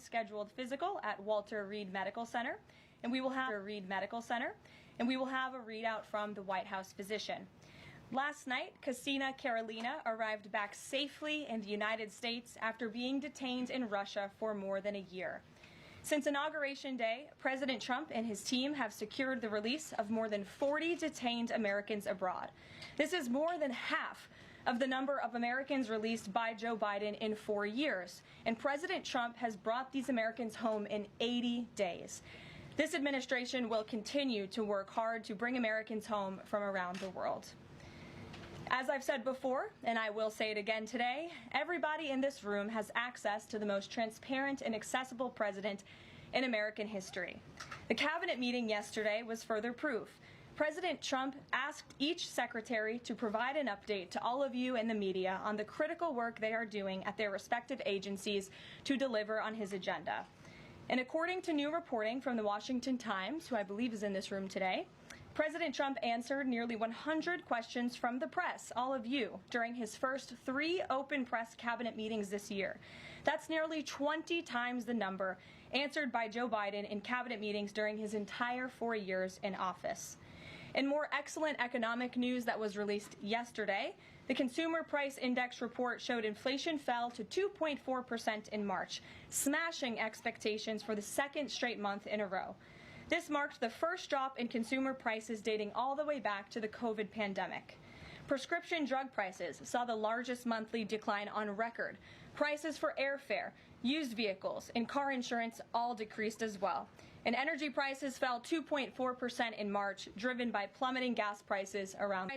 scheduled physical at Walter Reed Medical Center, and we will have a readout from the White House physician. Last night, Casina Carolina arrived back safely in the United States after being detained in Russia for more than a year. Since Inauguration Day, President Trump and his team have secured the release of more than 40 detained Americans abroad. This is more than half of the number of Americans released by Joe Biden in 4 years, and President Trump has brought these Americans home in 80 days. This administration will continue to work hard to bring Americans home from around the world. As I've said before, and I will say it again today, everybody in this room has access to the most transparent and accessible president in American history. The cabinet meeting yesterday was further proof. President Trump asked each secretary to provide an update to all of you in the media on the critical work they are doing at their respective agencies to deliver on his agenda. And according to new reporting from the Washington Times, who I believe is in this room today, President Trump answered nearly 100 questions from the press, all of you, during his first 3 open press cabinet meetings this year. That's nearly 20 times the number answered by Joe Biden in cabinet meetings during his entire 4 years in office. In more excellent economic news that was released yesterday, the Consumer Price Index report showed inflation fell to 2.4% in March, smashing expectations for the second straight month in a row. This marked the first drop in consumer prices dating all the way back to the COVID pandemic. Prescription drug prices saw the largest monthly decline on record. Prices for airfare, used vehicles, and car insurance all decreased as well. And energy prices fell 2.4% in March, driven by plummeting gas prices around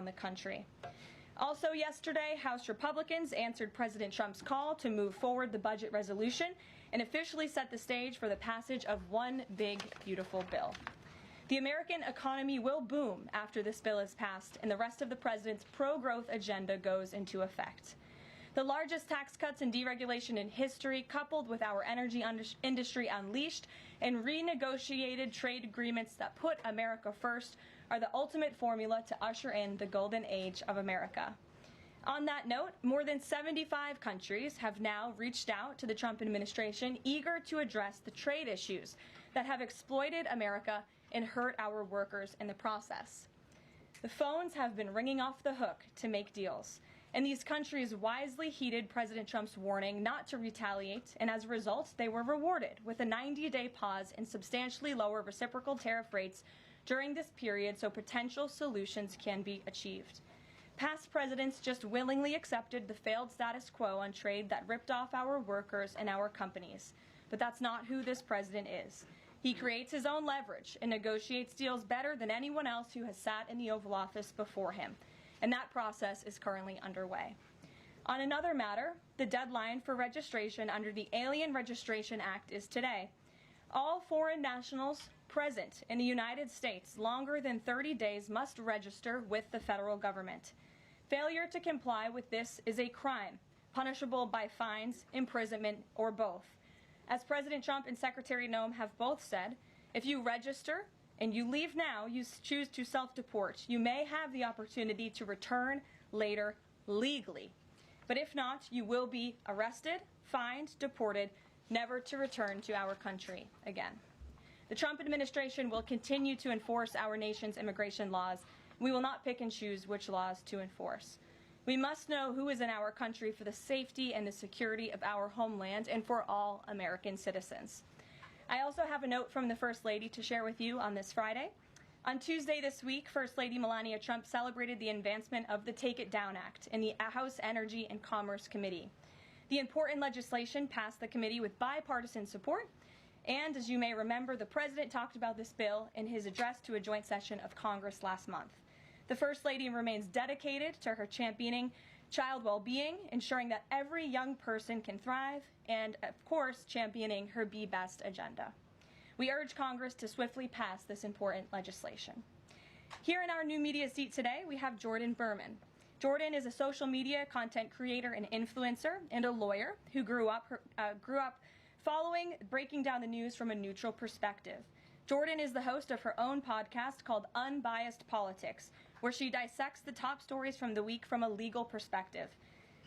the country. Also yesterday, House Republicans answered President Trump's call to move forward the budget resolution and officially set the stage for the passage of one big, beautiful bill. The American economy will boom after this bill is passed and the rest of the president's pro-growth agenda goes into effect. The largest tax cuts and deregulation in history, coupled with our energy industry unleashed and renegotiated trade agreements that put America first, are the ultimate formula to usher in the golden age of America. On that note, more than 75 countries have now reached out to the Trump administration, eager to address the trade issues that have exploited America and hurt our workers in the process. The phones have been ringing off the hook to make deals. And these countries wisely heeded President Trump's warning not to retaliate, and as a result, they were rewarded with a 90-day pause and substantially lower reciprocal tariff rates during this period so potential solutions can be achieved. Past presidents just willingly accepted the failed status quo on trade that ripped off our workers and our companies. But that's not who this president is. He creates his own leverage and negotiates deals better than anyone else who has sat in the Oval Office before him. And that process is currently underway. On another matter, the deadline for registration under the Alien Registration Act is today. All foreign nationals present in the United States longer than 30 days must register with the federal government. Failure to comply with this is a crime, punishable by fines, imprisonment, or both. As President Trump and Secretary Noem have both said, if you register and you leave now, you choose to self-deport, you may have the opportunity to return later legally. But if not, you will be arrested, fined, deported, never to return to our country again. The Trump administration will continue to enforce our nation's immigration laws. We will not pick and choose which laws to enforce. We must know who is in our country for the safety and the security of our homeland and for all American citizens. I also have a note from the First Lady to share with you on this Friday. On Tuesday this week, First Lady Melania Trump celebrated the advancement of the Take It Down Act in the House Energy and Commerce Committee. The important legislation passed the committee with bipartisan support, and as you may remember, the President talked about this bill in his address to a joint session of Congress last month. The First Lady remains dedicated to her championing child well-being, ensuring that every young person can thrive, and, of course, championing her Be Best agenda. We urge Congress to swiftly pass this important legislation. Here in our new media seat today, we have Jordan Berman. Jordan is a social media content creator and influencer and a lawyer who grew up following breaking down the news from a neutral perspective. Jordan is the host of her own podcast called Unbiased Politics, where she dissects the top stories from the week from a legal perspective.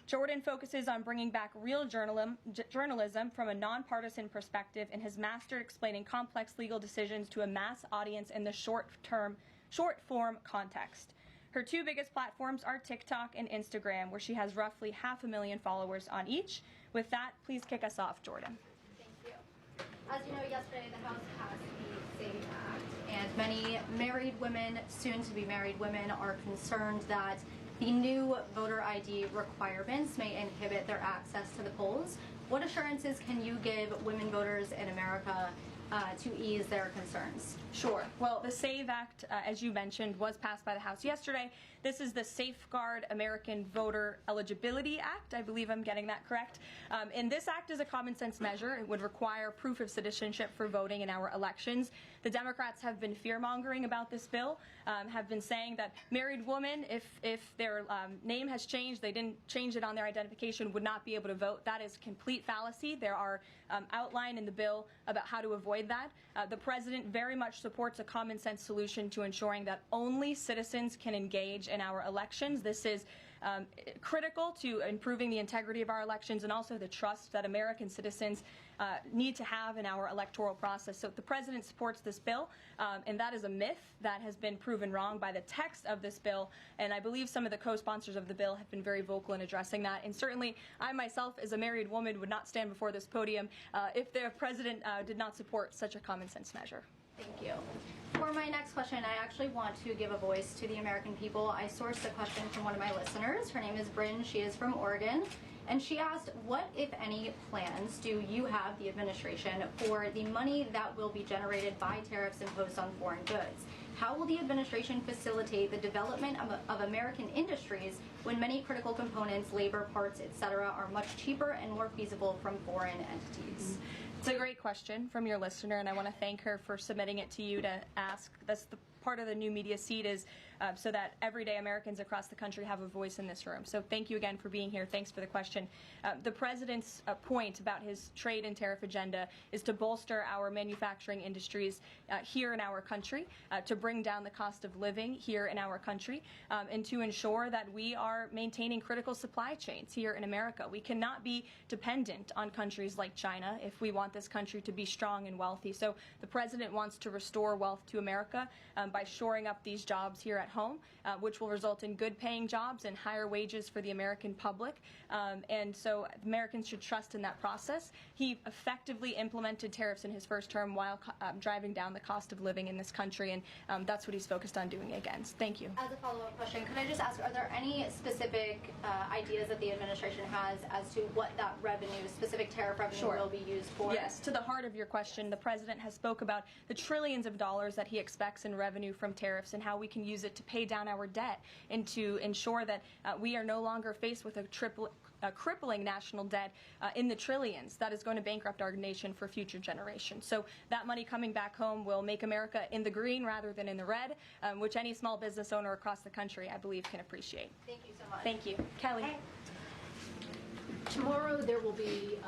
Jordan focuses on bringing back real journalism from a nonpartisan perspective and has mastered explaining complex legal decisions to a mass audience in the short-form context. Her two biggest platforms are TikTok and Instagram, where she has roughly 500,000 followers on each. With that, please kick us off, Jordan. Thank you. As you know, yesterday the House passed the SAVE Act, and many married women, soon-to-be married women, are concerned that the new voter ID requirements may inhibit their access to the polls. What assurances can you give women voters in America to ease their concerns? Sure. Well, the SAVE Act, as you mentioned, was passed by the House yesterday. This is the Safeguard American Voter Eligibility Act. I believe I'm getting that correct. And this act is a common sense measure. It would require proof of citizenship for voting in our elections. The Democrats have been fear-mongering about this bill, have been saying that married women, if their name has changed, they didn't change it on their identification, would not be able to vote. That is complete fallacy. There are outlined in the bill about how to avoid that. The president very much supports a common sense solution to ensuring that only citizens can engage in our elections. This is critical to improving the integrity of our elections and also the trust that American citizens need to have in our electoral process. So the president supports this bill, and that is a myth that has been proven wrong by the text of this bill, and I believe some of the co-sponsors of the bill have been very vocal in addressing that. And certainly I myself, as a married woman, would not stand before this podium if the president did not support such a common sense measure. Thank you. For my next question, I actually want to give a voice to the American people. I sourced a question from one of my listeners. Her name is Bryn. She is from Oregon. And she asked, what, if any, plans do you have, the administration, for the money that will be generated by tariffs imposed on foreign goods? How will the administration facilitate the development of American industries when many critical components, labor, parts, etc., are much cheaper and more feasible from foreign entities? It's a great question from your listener, and I want to thank her for submitting it to you to ask. That's the part of the new media seat, is so that everyday Americans across the country have a voice in this room. So thank you again for being here. Thanks for the question. The president's point about his trade and tariff agenda is to bolster our manufacturing industries here in our country, to bring down the cost of living here in our country, and to ensure that we are maintaining critical supply chains here in America. We cannot be dependent on countries like China if we want this country to be strong and wealthy. So the president wants to restore wealth to America by shoring up these jobs here at home, which will result in good paying jobs and higher wages for the American public. And so Americans should trust in that process. He effectively implemented tariffs in his first term while driving down the cost of living in this country, and that's what he's focused on doing again. Thank you. As a follow-up question, could I just ask, are there any specific ideas that the administration has as to what that revenue, specific tariff revenue, will be used for? Yes, to the heart of your question, the president has spoke about the trillions of dollars that he expects in revenue from tariffs and how we can use it to pay down our debt and to ensure that we are no longer faced with a crippling national debt in the trillions that is going to bankrupt our nation for future generations. So that money coming back home will make America in the green rather than in the red, which any small business owner across the country, I believe, can appreciate. Thank you so much. Thank you. Kelly. Hey. Tomorrow there will be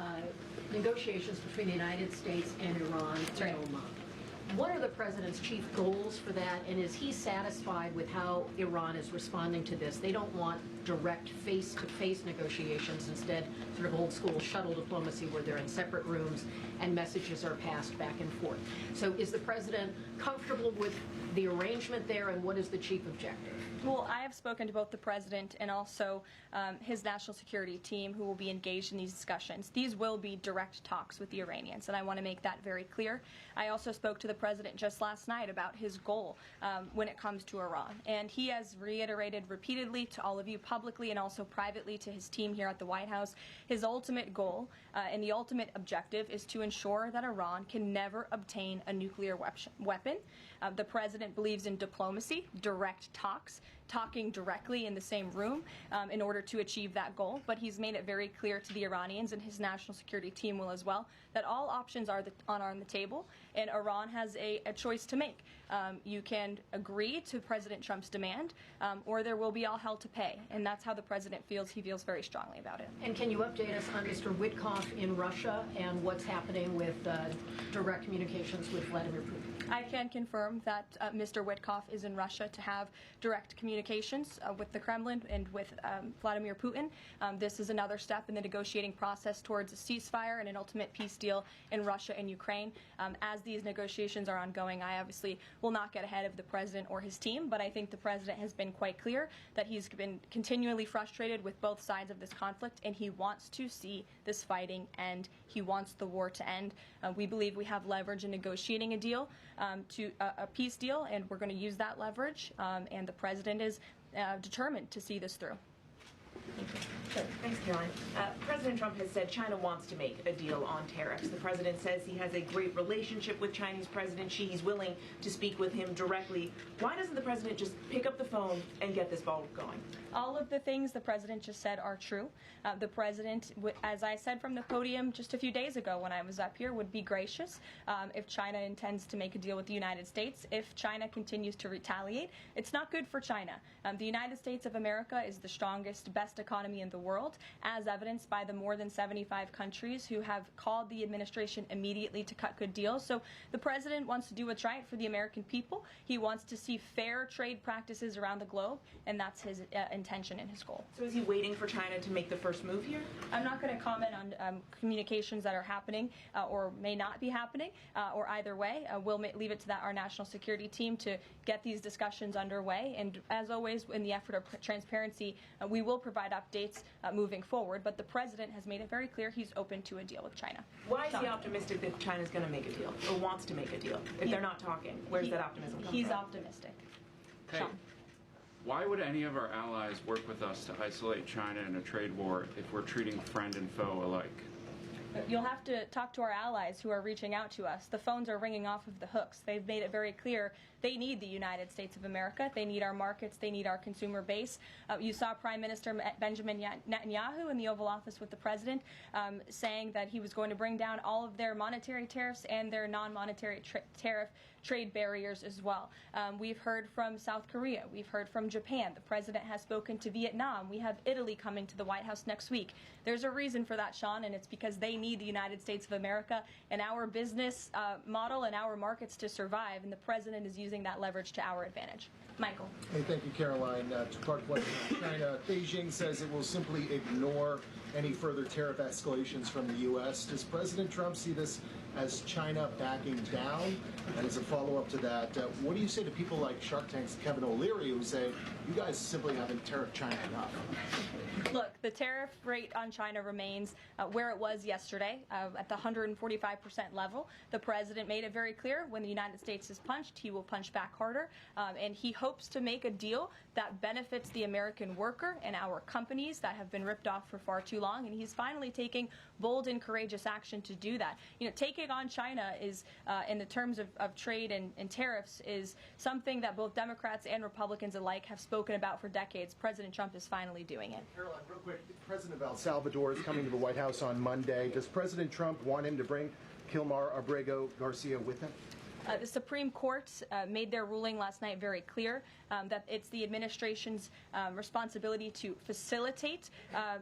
negotiations between the United States and Iran in Oman. What are the president's chief goals for that, and is he satisfied with how Iran is responding to this? They don't want direct face-to-face negotiations, instead sort of old-school shuttle diplomacy where they're in separate rooms and messages are passed back and forth. So is the president comfortable with the arrangement there, and what is the chief objective? Well, I have spoken to both the president and also his national security team who will be engaged in these discussions. These will be direct talks with the Iranians, and I want to make that very clear. I also spoke to the president just last night about his goal when it comes to Iran, and he has reiterated repeatedly to all of you publicly and also privately to his team here at the White House, his ultimate goal and the ultimate objective is to ensure that Iran can never obtain a nuclear weapon. The president believes in diplomacy, direct talks, talking directly in the same room in order to achieve that goal. But he's made it very clear to the Iranians, and his national security team will as well, that all options are on the table, and Iran has a choice to make. You can agree to President Trump's demand, or there will be all hell to pay. And that's how the president feels. He feels very strongly about it. And can you update us on Mr. Witkoff in Russia and what's happening with direct communications with Vladimir Putin? I can confirm confirm that Mr. Witkoff is in Russia to have direct communications with the Kremlin and with Vladimir Putin. This is another step in the negotiating process towards a ceasefire and an ultimate peace deal in Russia and Ukraine. As these negotiations are ongoing, I obviously will not get ahead of the president or his team, but I think the president has been quite clear that he's been continually frustrated with both sides of this conflict, and he wants to see this fighting end. He wants the war to end. We believe we have leverage in negotiating a deal, to a peace deal, and we're going to use that leverage, and the president is determined to see this through. Sure. Thanks, Caroline. President Trump has said China wants to make a deal on tariffs. The president says he has a great relationship with Chinese President Xi. He's willing to speak with him directly. Why doesn't the president just pick up the phone and get this ball going? All of the things the president just said are true. The president, as I said from the podium just a few days ago when I was up here, would be gracious if China intends to make a deal with the United States. If China continues to retaliate, it's not good for China. The United States of America is the strongest, best economy in the world, as evidenced by the more than 75 countries who have called the administration immediately to cut good deals. So the president wants to do what's right for the American people. He wants to see fair trade practices around the globe, and that's his intention and his goal. So is he waiting for China to make the first move here? I'm not going to comment on communications that are happening or may not be happening, or either way. We'll leave it to our national security team to get these discussions underway. And as always, in the effort of transparency, we will provide updates moving forward. But the president has made it very clear he's open to a deal with China. Why is he optimistic that China's going to make a deal or wants to make a deal? If they're not talking, where's that optimism come from? He's optimistic. Hey, Sean. why would any of our allies work with us to isolate China in a trade war if we're treating friend and foe alike? You'll have to talk to our allies who are reaching out to us. The phones are ringing off of the hooks. They've made it very clear they need the United States of America. They need our markets. They need our consumer base. You saw Prime Minister Benjamin Netanyahu in the Oval Office with the president saying that he was going to bring down all of their monetary tariffs and their non-monetary tariff trade barriers as well. We've heard from South Korea. We've heard from Japan. The president has spoken to Vietnam. We have Italy coming to the White House next week. There's a reason for that, Sean, and it's because they need the United States of America and our business model and our markets to survive, and the president is using that leverage to our advantage. Michael. Hey, thank you, Caroline. Two-part question on China. Beijing says it will simply ignore any further tariff escalations from the U.S. Does President Trump see this as China backing down? And as a follow-up to that, what do you say to people like Shark Tank's Kevin O'Leary who say, you guys simply haven't tariffed China enough? Look, the tariff rate on China remains where it was yesterday, at the 145% level. The president made it very clear when the United States is punched, he will punch back harder, and he hopes to make a deal that benefits the American worker and our companies that have been ripped off for far too long, and he's finally taking bold and courageous action to do that. You know, taking on China is, in the terms of trade and tariffs, is something that both Democrats and Republicans alike have spoken about for decades. President Trump is finally doing it. Caroline, real quick, the president of El Salvador is coming to the White House on Monday. Does President Trump want him to bring Kilmar Abrego Garcia with him? The Supreme Court made their ruling last night very clear that it's the administration's responsibility to facilitate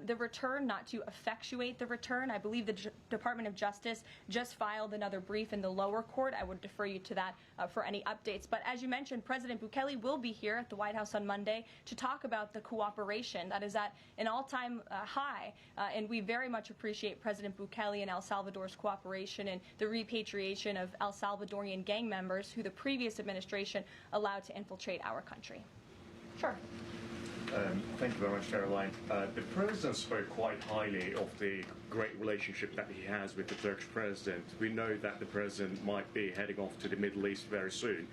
the return, not to effectuate the return. I believe the Department of Justice just filed another brief in the lower court. I would defer you to that for any updates. But as you mentioned, President Bukele will be here at the White House on Monday to talk about the cooperation that is at an all-time high. And we very much appreciate President Bukele and El Salvador's cooperation and the repatriation of El Salvadorian gang members who the previous administration allowed to infiltrate our country. Sure. Thank you very much, Caroline. The president spoke quite highly of the great relationship that he has with the Turkish president. We know that the president might be heading off to the Middle East very soon.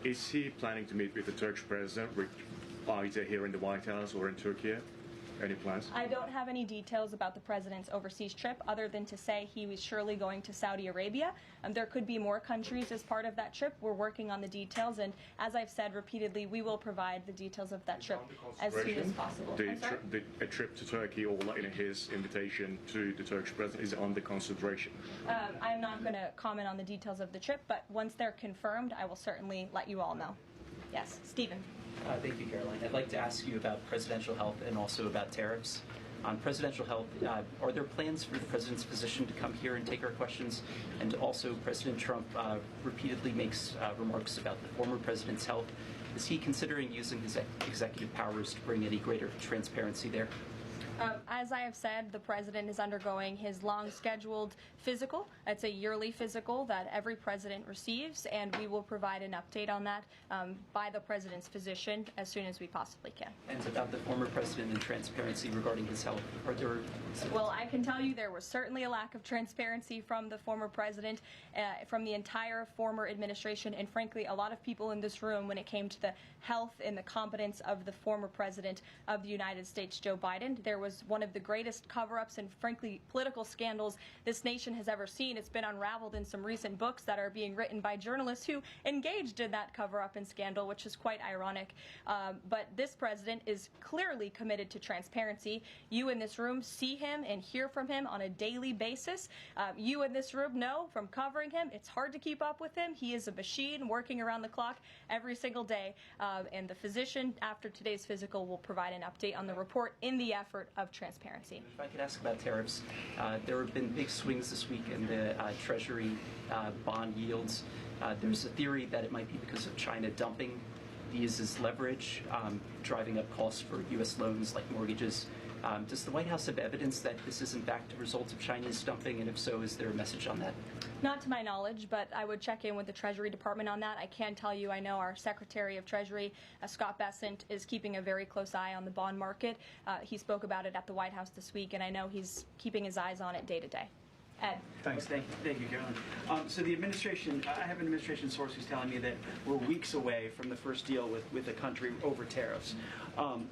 Is he planning to meet with the Turkish president, either here in the White House or in Turkey? Any plans? I don't have any details about the president's overseas trip other than to say he was surely going to Saudi Arabia. There could be more countries as part of that trip. We're working on the details, and as I've said repeatedly, we will provide the details of that trip as soon as possible. A trip to Turkey, or his invitation to the Turkish president, is under consideration? I'm not going to comment on the details of the trip, but once they're confirmed, I will certainly let you all know. Yes, Stephen. Thank you, Caroline. I'd like to ask you about presidential health and also about tariffs. On presidential health, are there plans for the president's physician to come here and take our questions? And also, President Trump repeatedly makes remarks about the former president's health. Is he considering using his executive powers to bring any greater transparency there? As I have said, the president is undergoing his long-scheduled physical. It's a yearly physical that every president receives, and we will provide an update on that by the president's physician as soon as we possibly can. And about the former president and transparency regarding his health, are there... Well, I can tell you there was certainly a lack of transparency from the former president, from the entire former administration, and frankly, a lot of people in this room when it came to the health and the competence of the former president of the United States, Joe Biden. There was one of the greatest cover-ups and, frankly, political scandals this nation has ever seen. It's been unraveled in some recent books that are being written by journalists who engaged in that cover-up and scandal, which is quite ironic. But this president is clearly committed to transparency. You in this room see him and hear from him on a daily basis. You in this room know from covering him, it's hard to keep up with him. He is a machine working around the clock every single day. And the physician, after today's physical, will provide an update on the report in the effort of transparency. If I could ask about tariffs, there have been big swings this week in the Treasury bond yields. There's a theory that it might be because of China dumping these as leverage, driving up costs for U.S. loans like mortgages. Does the White House have evidence that this is in fact a result of Chinese dumping, and if so, is there a message on that? Not to my knowledge, but I would check in with the Treasury Department on that. I can tell you I know our Secretary of Treasury, Scott Bessent, is keeping a very close eye on the bond market. He spoke about it at the White House this week, and I know he's keeping his eyes on it day to day. Ed. Thanks. Thank you, Carolyn. So the administration, I have an administration source who's telling me that we're weeks away from the first deal with the country over tariffs.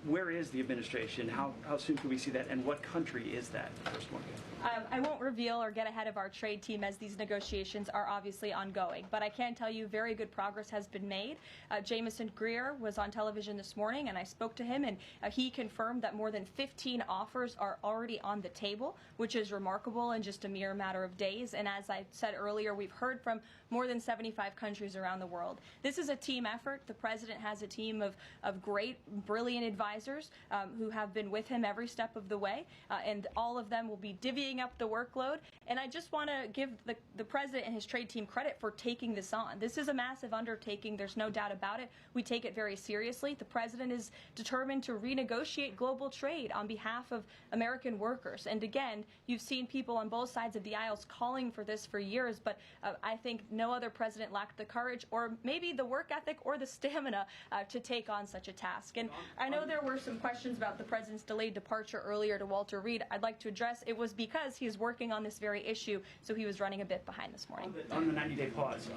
Where is the administration? How soon can we see that? And what country is that first one? I won't reveal or get ahead of our trade team as these negotiations are obviously ongoing, but I can tell you very good progress has been made. Jameson Greer was on television this morning, and I spoke to him, and he confirmed that more than 15 offers are already on the table, which is remarkable in just a mere matter of days. And as I said earlier, we've heard from more than 75 countries around the world. This is a team effort. The president has a team of great, brilliant advisors who have been with him every step of the way, and all of them will be divvying up the workload. And I just want to give the president and his trade team credit for taking this on. This is a massive undertaking. There's no doubt about it. We take it very seriously. The president is determined to renegotiate global trade on behalf of American workers. And again, you've seen people on both sides of the aisles calling for this for years, but I think no other president lacked the courage or maybe the work ethic or the stamina to take on such a task. And I know there were some questions about the president's delayed departure earlier to Walter Reed. I'd like to address it was because he is working on this very issue, so he was running a bit behind this morning. On the 90-day pause,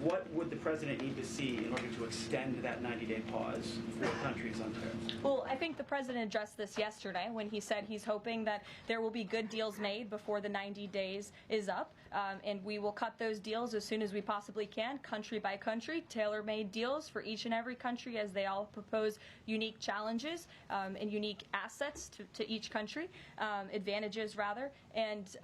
what would the president need to see in order to extend that 90-day pause for countries on tariffs? Well, I think the president addressed this yesterday when he said he's hoping that there will be good deals made before the 90 days is up, and we will cut those deals as soon as we possibly can, country by country, tailor-made deals for each and every country as they all propose unique challenges and unique assets to each country, advantages rather, and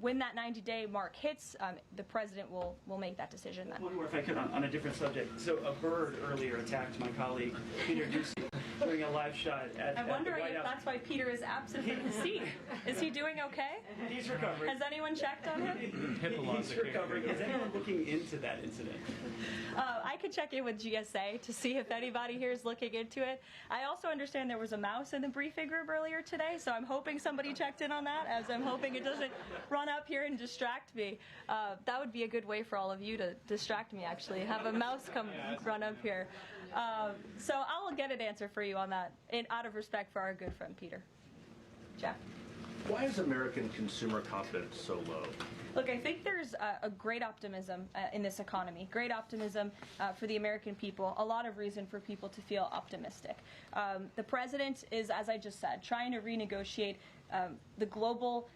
when that 90-day mark hits, the president will make that decision then. One more, if I could, on a different subject. So a bird earlier attacked my colleague, Peter Doocy, during a live shot at I'm wondering if House. that's why Peter is absent from his seat. Is he doing okay? He's recovering. Has anyone checked on him? He's recovering. Is anyone looking into that incident? I could check in with GSA to see if anybody here is looking into it. I also understand there was a mouse in the briefing room earlier today, so I'm hoping somebody checked in on that, as I'm hoping it doesn't run up here and distract me. That would be a good way for all of you to distract me, actually. Have a mouse come run up here. So I'll get an answer for you on that, out of respect for our good friend Peter. Jeff. Why is American consumer confidence so low? Look, I think there's a great optimism in this economy, great optimism for the American people, a lot of reason for people to feel optimistic. The president is, as I just said, trying to renegotiate the global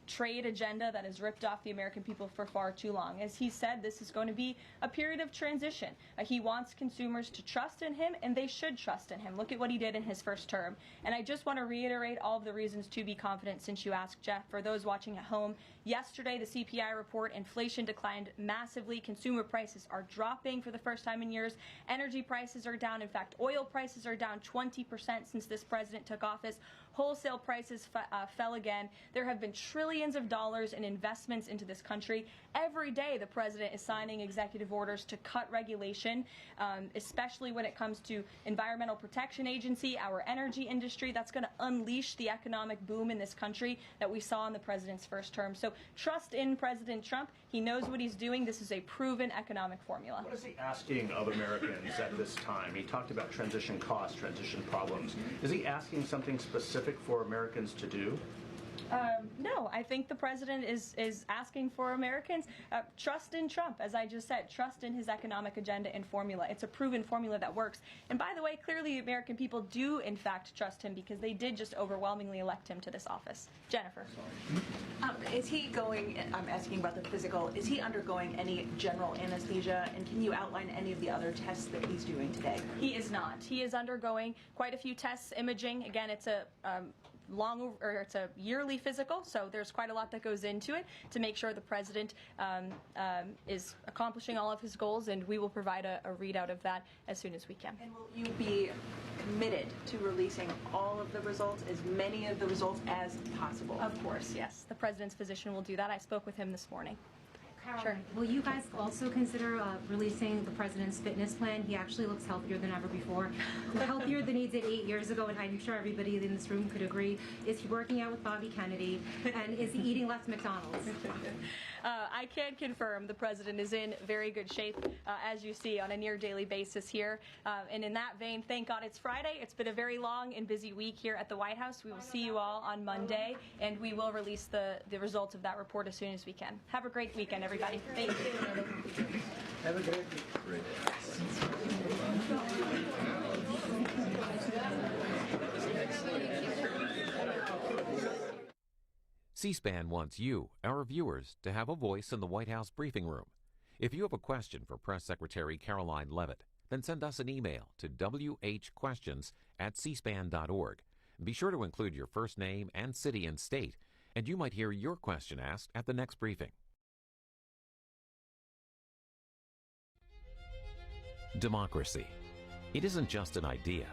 trade agenda that has ripped off the American people for far too long. As he said, this is going to be a period of transition. He wants consumers to trust in him, and they should trust in him. Look at what he did in his first term. And I just want to reiterate all of the reasons to be confident since you asked, Jeff. For those watching at home, yesterday the CPI report, inflation declined massively. Consumer prices are dropping for the first time in years. Energy prices are down. In fact, oil prices are down 20% since this president took office. Wholesale prices fell again. There have been trillions of dollars in investments into this country. Every day the president is signing executive orders to cut regulation, especially when it comes to Environmental Protection Agency, our energy industry. That's going to unleash the economic boom in this country that we saw in the president's first term. So trust in President Trump. He knows what he's doing. This is a proven economic formula. What is he asking of Americans at this time? He talked about transition costs, transition problems. Is he asking something specific for Americans to do? No, I think the president is asking for Americans trust in Trump, as I just said, trust in his economic agenda and formula. It's a proven formula that works. And by the way, clearly the American people do in fact trust him because they did just overwhelmingly elect him to this office. Jennifer. Is he going, I'm asking about the physical, is he undergoing any general anesthesia, and can you outline any of the other tests that he's doing today? He is not. He is undergoing quite a few tests, imaging. Again, it's a it's a yearly physical, so there's quite a lot that goes into it to make sure the president is accomplishing all of his goals, and we will provide a readout of that as soon as we can. And will you be committed to releasing all of the results, as many of the results as possible? Of course, yes. The president's physician will do that. I spoke with him this morning. Caroline, Sure. will you guys also consider releasing the president's fitness plan? He actually looks healthier than ever before. Healthier than he did 8 years ago, and I'm sure everybody in this room could agree. Is he working out with Bobby Kennedy? And is he eating less McDonald's? I can confirm the president is in very good shape, as you see, on a near daily basis here. And in that vein, thank God it's Friday. It's been a very long and busy week here at the White House. We will see you all on Monday, and we will release the results of that report as soon as we can. Have a great weekend, everybody. Thank you. Have a great week. C-SPAN wants you, our viewers, to have a voice in the White House briefing room. If you have a question for Press Secretary Caroline Leavitt, then send us an email to whquestions@cspan.org. Be sure to include your first name and city and state, and you might hear your question asked at the next briefing. Democracy. It isn't just an idea.